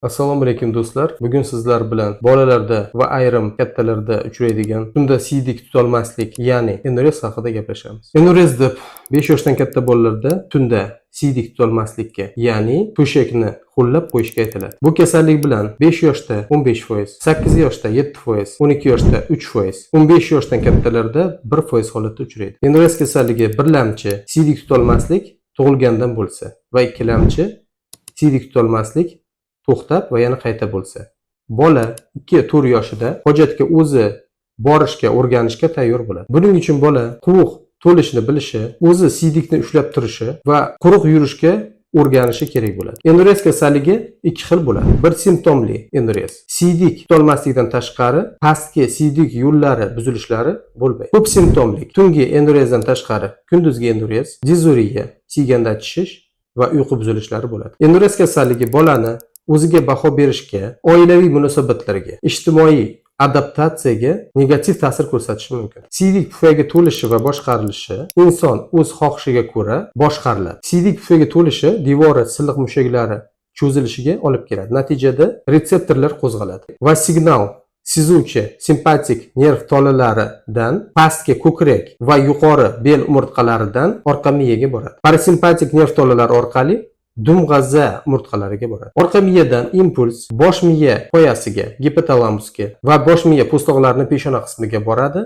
Assalomu alaykum do'stlar. Bugun sizlar bilan bolalarda va ayrim kattalarda uchraydigan tunda siydik tutolmaslik, ya'ni enurez haqida gaplashamiz. Enurez deb 5 yoshdan katta bolalarda tunda siydik tutolmaslikka, ya'ni to'shakni ho'llab qo'yishga aytiladi. Bu kasallik bilan 5 yoshda 15%, 8 yoshda 7%, 12 yoshda 3%, 15 yoshdan kattalarda 1% holatda uchraydi. Enurez kasalligi birlamchi siydik tutolmaslik tug'ilgandan bo'lsa va ikkilamchi siydik tutolmaslik to'xtab va yana qayta bo'lsa. Bola 2-4 yoshida hojatga o'zi borishga, o'rganishga tayyor bo'ladi. Buning uchun bola quruq to'lishni bilishi, o'zi siydikni ushlab turishi va quruq yurishga o'rganishi kerak bo'ladi. Enurez kasalligi ikki xil bo'ladi. Bir simptomli enurez. Siydik tutolmaslikdan tashqari pastki siydik yo'llari buzilishlari bo'lmaydi. Ko'p simptomli tungi enurezdan tashqari kunduzgi enurez, dizuriya, siyganda achishish va uyqu buzilishlari bo'ladi. Enurez kasalligi bolani o'ziga baho berishga, oilaviy munosabatlarga, ijtimoiy adaptatsiyaga negativ ta'sir ko'rsatishi mumkin. Siydik pufayga to'lishi va boshqarilishi inson o'z xohishiga ko'ra boshqariladi. Siydik pufayga to'lishi devori silliq mushaklari cho'zilishiga olib keladi. Natijada retseptorlar qo'zg'aladi va signal sezuvchi simpatik nerv tolalaridan pastki ko'krak va yuqori bel umurtqalaridan orqa miyaga boradi. Parasimpatik nerv tolalari orqali dum g'azza umurtqalariga boradi. Orqa miyadan impuls bosh miya qoyasiga, gipotalamusga va bosh miya po'stloqlarining peshona qismiga boradi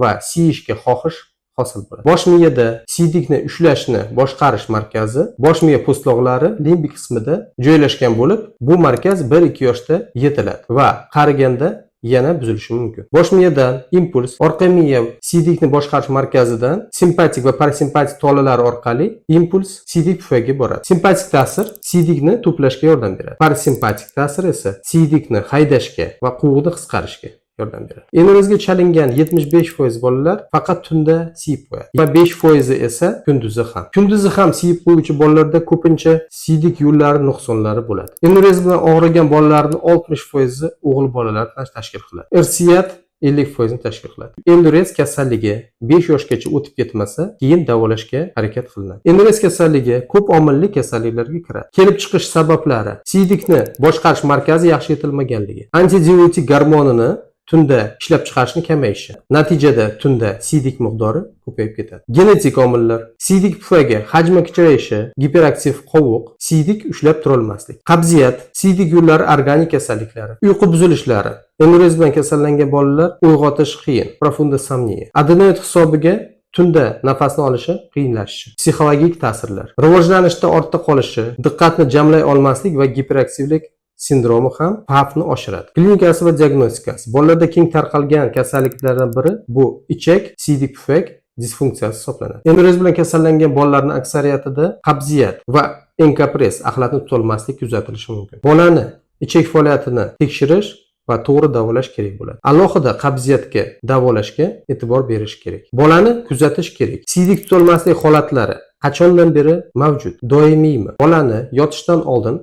va siyishga xohish hosil bo'ladi. Bosh miyada siydikni ushlashni boshqarish markazi bosh miya po'stloqlari limbik qismida joylashgan bo'lib, bu markaz 1-2 yoshda yetiladi va qariganda yana buzilishi mumkin. Bosh miyadan impuls orqa miya siydikni boshqarish markazidan simpatik va parasimpatik tolalar orqali impuls siydik pufayga boradi. Simpatik ta'sir siydikni to'plashga yordam beradi. Parasimpatik ta'sir esa siydikni haydashga va quvurni qisqarishga yordam beradi. Enurezga chalingan 75% bolalar faqat tunda siyib qo'yadi va 5% esa kunduzi ham. Kunduzi ham siyib qo'yuvchi bolalarda ko'pincha siydik yo'llari nuqsonlari bo'ladi. Enurez bilan og'rigan bolalarning 60% o'g'il bolalar tashkil qiladi. Irsiyat 50% ni tashkil qiladi. Enurez kasalligi 5 yoshgacha o'tib ketmasa, keyin davolashga harakat qilinadi. Enurez kasalligi ko'p omilli kasalliklarga kiradi. Kelib chiqish sabablari: siydikni boshqarish markazi yaxshi yetilmaganligi, antidiuretik gormonini tunda ishlab chiqarishni kamayishi. Natijada tunda siydik miqdori ko'payib ketadi. Genetik omillar: siydik pufayga hajmi kichrayishi, giperaktiv qovuq, siydik ushlab tura olmaslik, qabziyat, siydik yo'llari organik kasalliklari, uyqu buzilishlari. Enurez bilan kasallangan bolalar uyg'otish qiyin, profundosomniya, adenoid hisobiga tunda nafasni olishi qiyinlashishi, psixologik ta'sirlar, rivojlanishda ortda qolishi, diqqatni jamlay olmaslik va giperaktivlik sindromi ham xavfni oshiradi. Klinikasi va diagnostikasi: bolalarda keng tarqalgan kasalliklardan biri bu ichak siydik pufak disfunksiyasi hisoblanadi. Enurez bilan kasallangan bolalarning aksariyatida qabziyat va enkopress axlatni tutolmaslik kuzatilishi mumkin. Bolani ichak faoliyatini tekshirish va to'g'ri davolash kerak bo'ladi. Alohida qabziyatga davolashga e'tibor berish kerak. Bolani kuzatish kerak. Siydik tutolmaslik holatlari qachondan beri mavjud? Doimiymi? Bolani yotishdan oldin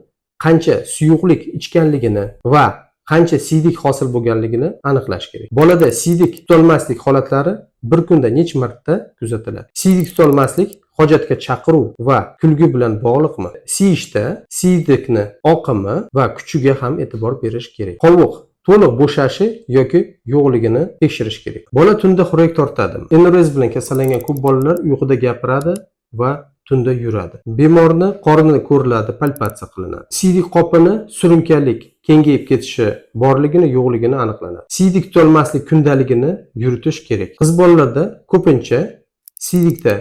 qancha suyuqlik ichganligini va qancha siydik hosil bo'lganligini aniqlash kerak. Bolada siydik tutolmaslik holatlari bir kunda necha marta kuzatiladi? Siydik tutolmaslik hojatga chaqiruv va kulgi bilan bog'liqmi? Siyishda siydikni oqimi va kuchiga ham e'tibor berish kerak. Qovuq to'liq bo'shashi yoki yo'qligini tekshirish kerak. Bola tunda xurak tortadimi? Enurez bilan kasallangan ko'p bolalar uyquda gapiradi va tunda yuradi. Bemorni qorni ko'riladi, palpatsiya qilinadi. Siydik qopini surunkalik kengayib ketishi borligini, yo'qligini aniqlanadi. Siydik tutolmaslik kundaligini yuritish kerak. Qiz bolalarda ko'pincha siydikda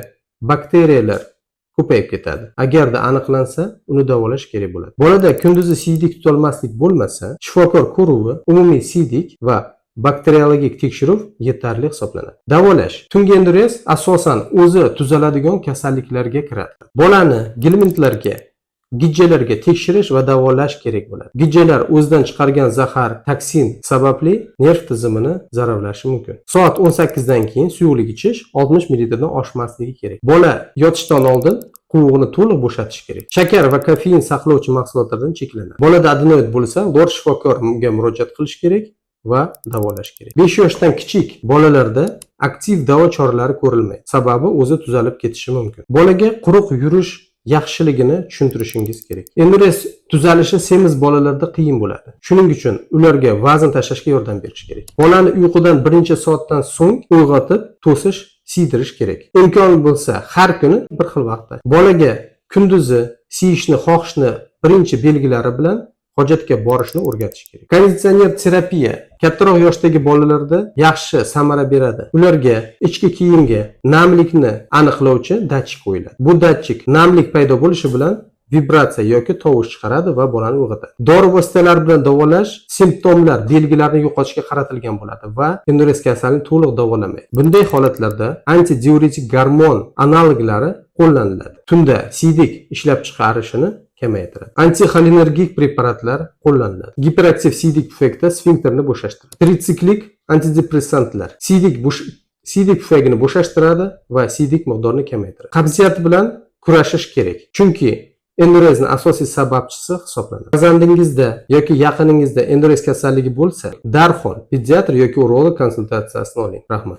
bakteriyalar ko'payib ketadi. Agarda aniqlansa, uni davolash kerak bo'ladi. Bolada kunduzi siydik tutolmaslik bo'lmasa, shifokor ko'ruvi, umumiy siydik va bakteriologik tekshiruv yetarli hisoblanadi. Davolash: tungi enurez asosan o'zi tuzaladigan kasalliklarga kiradi. Bolani gelmentlarga, gijjalarga tekshirish va davolash kerak bo'ladi. Gijjalar o'zidan chiqargan zahar, toksin sababli nerv tizimini zararlashi mumkin. Soat 18 dan keyin suyuqlik ichish 60 ml dan oshmasligi kerak. Bola yotishdan oldin quvug'ini to'liq bo'shatish kerak. Shakar va kofein saqlovchi mahsulotlardan cheklanadi. Bolada adenoid bo'lsa, lor shifokorga murojaat qilish kerak va davolash kerak. 5 yoshdan kichik bolalarda aktiv davo choralari ko'rilmaydi. Sababi o'zi tuzalib ketishi mumkin. Bolaga quruq yurish yaxshiligini tushuntirishingiz kerak. Endurez tuzalishi semiz bolalarda qiyin bo'ladi. Shuning uchun ularga vazn tashlashga yordam berish kerak. Bolani uyqudan birinchi soatdan so'ng uyg'otib, to'sish, siydirish kerak. Imkon bo'lsa har kuni bir xil vaqtda. Bolaga kunduzi siyishni, xohishni birinchi belgilari bilan hojatga borishni o'rgatish kerak. Konditsioner terapiya kattaroq yoshdagi bolalarda yaxshi samara beradi. Ularga ichki kiyimga namlikni aniqlovchi datchik qo'yiladi. Bu datchik namlik paydo bo'lishi bilan vibratsiya yoki tovush chiqaradi va bolani uyg'otadi. Dori vositalari bilan davolash simptomlar, belgilarni yo'qotishga qaratilgan bo'ladi va endurez kasalligini to'liq davolamaydi. Bunday holatlarda antidiuretik gormon analoglari qo'llaniladi. Tunda siydik ishlab chiqarishini kamaytiradi. Antixolinergik preparatlar qo'llaniladi. Giperaktiv siydik pufakda sfinkterni bo'shashtiradi. Tritsiklik antidepressantlar siydik pufagini bo'shashtiradi va siydik miqdorini kamaytiradi. Qabziyat bilan kurashish kerak. Chunki endurezni asosiy sababchisi hisoblanadi. Farzandingizda yoki yaqiningizda endurez kasalligi bo'lsa, darhol pediatr yoki urolog konsultatsiyasini oling. Rahmat.